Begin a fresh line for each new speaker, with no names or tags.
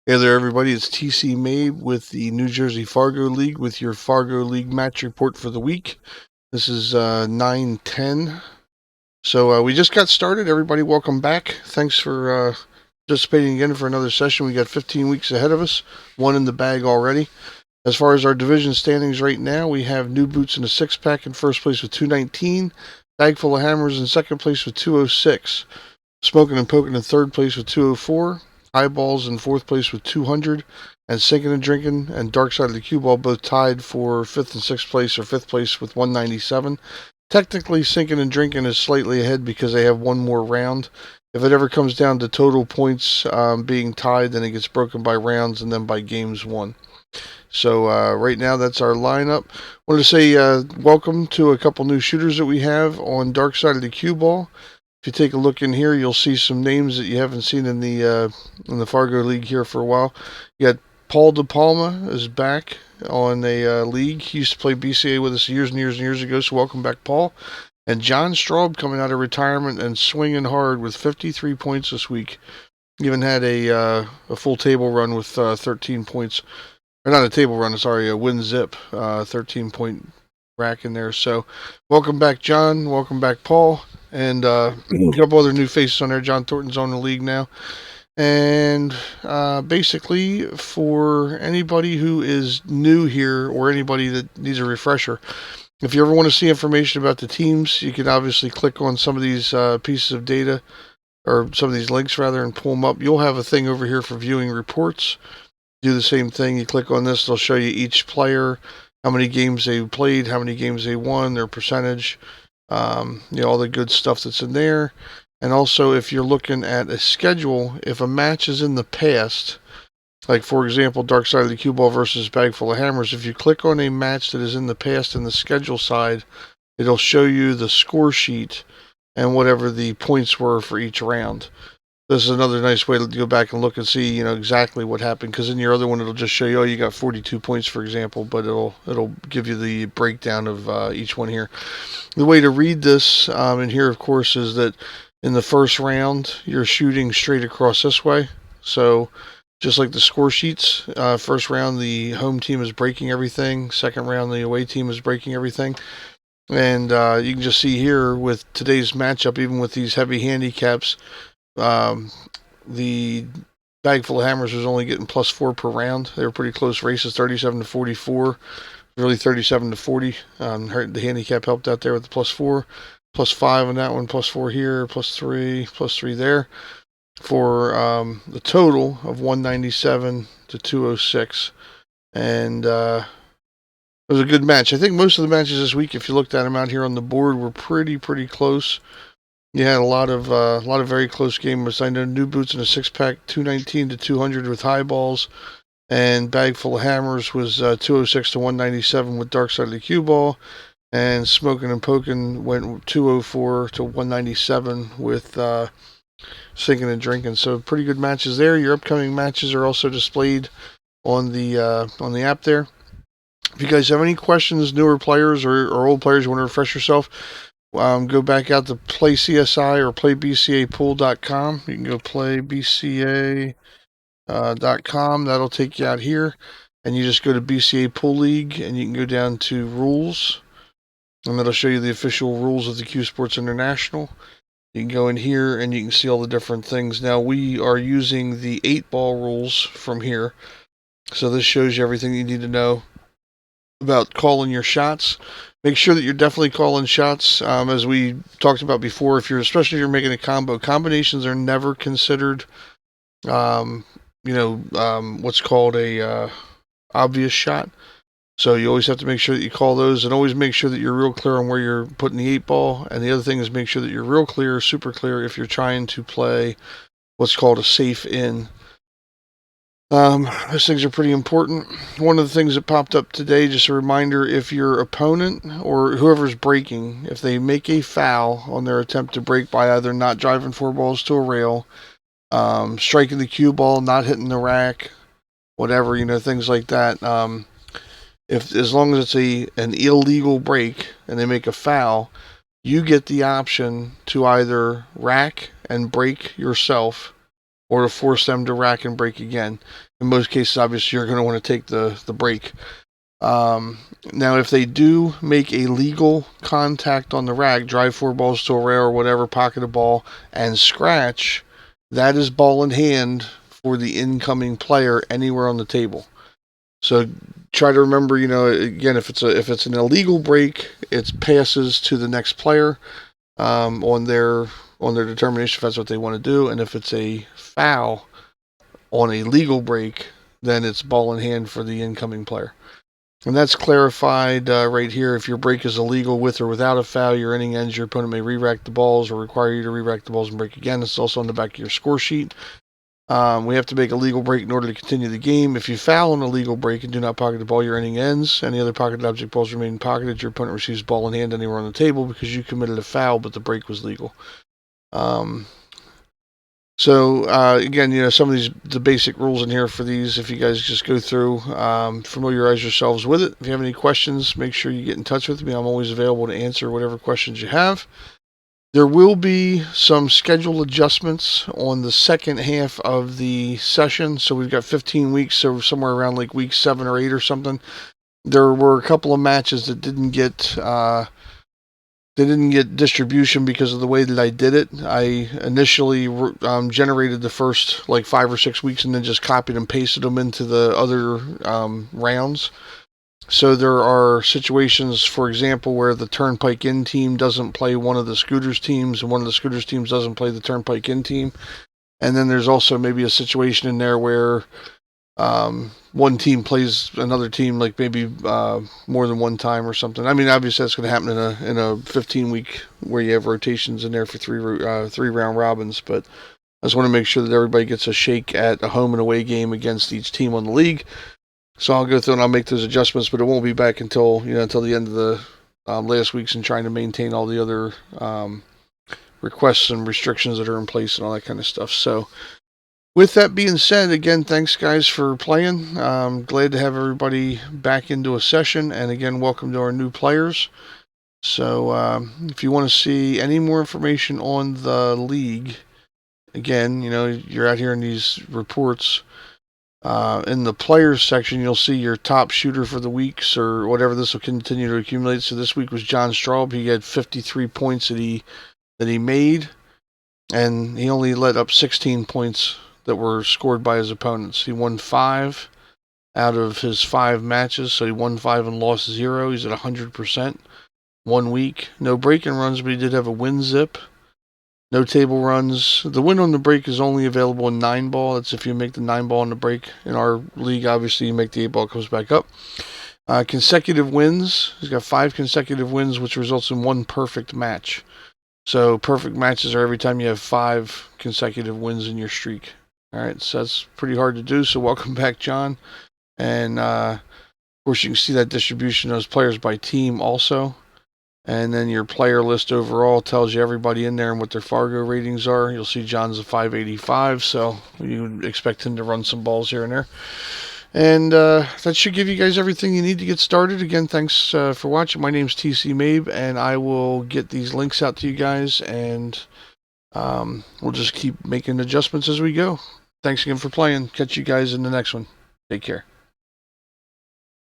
Hey there, everybody. It's TC Mabe with the New Jersey Fargo League with your Fargo League match report for the week. This is 9/10. So we just got started. Everybody, welcome back. Thanks for participating again for another session. We got 15 weeks ahead of us, one in the bag already. As far as our division standings right now, we have New Boots in the six pack in first place with 219, Bag Full of Hammers in second place with 206, Smoking and Poking in third place with 204, Highballs in fourth place with 200, and Sinking and Drinking and Dark Side of the Cue Ball both tied for fifth and sixth place, or fifth place with 197. Technically, Sinking and Drinking is slightly ahead because they have one more round. If it ever comes down to total points being tied, then it gets broken by rounds and then by games won. So right now, that's our lineup. I want to say welcome to a couple new shooters that we have on Dark Side of the Cue Ball. If you take a look in here, you'll see some names that you haven't seen in the Fargo League here for a while. You got Paul DePalma is back on a league. He used to play BCA with us years and years and years ago, so welcome back, Paul. And John Straub coming out of retirement and swinging hard with 53 points this week. Even had a full table run with 13 points. Or not a table run, sorry, a win zip, 13-point rack in there. So welcome back, John. Welcome back, Paul. And a couple other new faces on there. John Thornton's on the league now. And basically, for anybody who is new here or anybody that needs a refresher, if you ever want to see information about the teams, you can obviously click on some of these pieces of data, or some of these links rather, and pull them up. You'll have a thing over here for viewing reports. Do the same thing. You click on this, they'll show you each player, how many games they played, how many games they won, their percentage, all the good stuff that's in there. And also, if you're looking at a schedule, if a match is in the past, like for example, Dark Side of the Cue Ball versus Bag Full of Hammers, if you click on a match that is in the past in the schedule side, it'll show you the score sheet and whatever the points were for each round. This is another nice way to go back and look and see, exactly what happened. Because in your other one, it'll just show you, oh, you got 42 points, for example, but it'll give you the breakdown of each one here. The way to read this in here, of course, is that in the first round, you're shooting straight across this way. So just like the score sheets, first round, the home team is breaking everything. Second round, the away team is breaking everything. And you can just see here with today's matchup, even with these heavy handicaps, the Bag Full of Hammers was only getting +4 per round. They were pretty close races, 37 to 44, really 37 to 40. The handicap helped out there with the +4, +5 on that one, +4 here, +3 there, for the total of 197 to 206. And it was a good match. I think most of the matches this week, if you looked at them out here on the board, were pretty close. You had a lot of very close games. I know New Boots in a six pack, 219 to 200 with Highballs, and Bag Full of Hammers was 206 to 197 with Dark Side of the Cue Ball, and Smoking and Poking went 204 to 197 with Sinking and Drinking. So pretty good matches there. Your upcoming matches are also displayed on the app there. If you guys have any questions, newer players or old players, you want to refresh yourself, go back out to Play CSI or playbcapool.com. You can go playbca.com. That'll take you out here. And you just go to BCA Pool League and you can go down to Rules. And that'll show you the official rules of the Cue Sports International. You can go in here and you can see all the different things. Now, we are using the 8-ball rules from here. So this shows you everything you need to know about calling your shots. Make sure that you're definitely calling shots. As we talked about before, especially if you're making a combo, combinations are never considered, what's called a obvious shot. So you always have to make sure that you call those, and always make sure that you're real clear on where you're putting the 8-ball. And the other thing is make sure that you're real clear, super clear, if you're trying to play what's called a safe in. Those things are pretty important. One of the things that popped up today, just a reminder, if your opponent or whoever's breaking, if they make a foul on their attempt to break by either not driving 4 balls to a rail, striking the cue ball, not hitting the rack, whatever, things like that. As long as it's an illegal break and they make a foul, you get the option to either rack and break yourself, or to force them to rack and break again. In most cases, obviously, you're going to want to take the break. Now, if they do make a legal contact on the rack, drive 4 balls to a rail or whatever, pocket a ball, and scratch, that is ball in hand for the incoming player anywhere on the table. So try to remember, again, if it's an illegal break, it's passes to the next player on their determination if that's what they want to do, and if it's a foul on a legal break, then it's ball in hand for the incoming player. And that's clarified right here. If your break is illegal with or without a foul, your inning ends, your opponent may re-rack the balls or require you to re-rack the balls and break again. It's also on the back of your score sheet. We have to make a legal break in order to continue the game. If you foul on a legal break and do not pocket the ball, your inning ends. Any other pocketed object balls remain pocketed. Your opponent receives ball in hand anywhere on the table because you committed a foul, but the break was legal. So again, some of the basic rules in here for these, if you guys just go through, familiarize yourselves with it. If you have any questions, make sure you get in touch with me. I'm always available to answer whatever questions you have. There will be some schedule adjustments on the second half of the session. So we've got 15 weeks, so somewhere around like week 7 or 8 or something. There were a couple of matches that didn't get distribution because of the way that I did it. I initially generated the first like 5 or 6 weeks and then just copied and pasted them into the other rounds. So there are situations, for example, where the Turnpike In team doesn't play one of the Scooters teams and one of the Scooters teams doesn't play the Turnpike In team. And then there's also maybe a situation in there where one team plays another team like maybe more than one time or something. I mean, obviously that's going to happen in a 15-week where you have rotations in there for three round robins. But I just want to make sure that everybody gets a shake at a home and away game against each team on the league. So I'll go through and I'll make those adjustments, but it won't be back until the end of the last weeks and trying to maintain all the other requests and restrictions that are in place and all that kind of stuff. So with that being said, again, thanks guys for playing. Glad to have everybody back into a session, and again, welcome to our new players. So if you want to see any more information on the league, again, you're out here in these reports. In the players section, you'll see your top shooter for the weeks or whatever. This will continue to accumulate. So this week was John Straub. He had 53 points that he made, and he only let up 16 points that were scored by his opponents. He won 5 out of his 5 matches, so he won 5 and lost 0. He's at 100%. 1 week. No break-in runs, but he did have a win zip. No table runs. The win on the break is only available in 9-ball. That's if you make the 9-ball on the break. In our league, obviously, you make the 8-ball, it comes back up. Consecutive wins. He's got 5 consecutive wins, which results in 1 perfect match. So perfect matches are every time you have 5 consecutive wins in your streak. All right, so that's pretty hard to do. So welcome back, John. And of course, you can see that distribution of those players by team also. And then your player list overall tells you everybody in there and what their Fargo ratings are. You'll see John's a 585, so you would expect him to run some balls here and there. And that should give you guys everything you need to get started. Again, thanks for watching. My name's TC Mabe, and I will get these links out to you guys, and we'll just keep making adjustments as we go. Thanks again for playing. Catch you guys in the next one. Take care.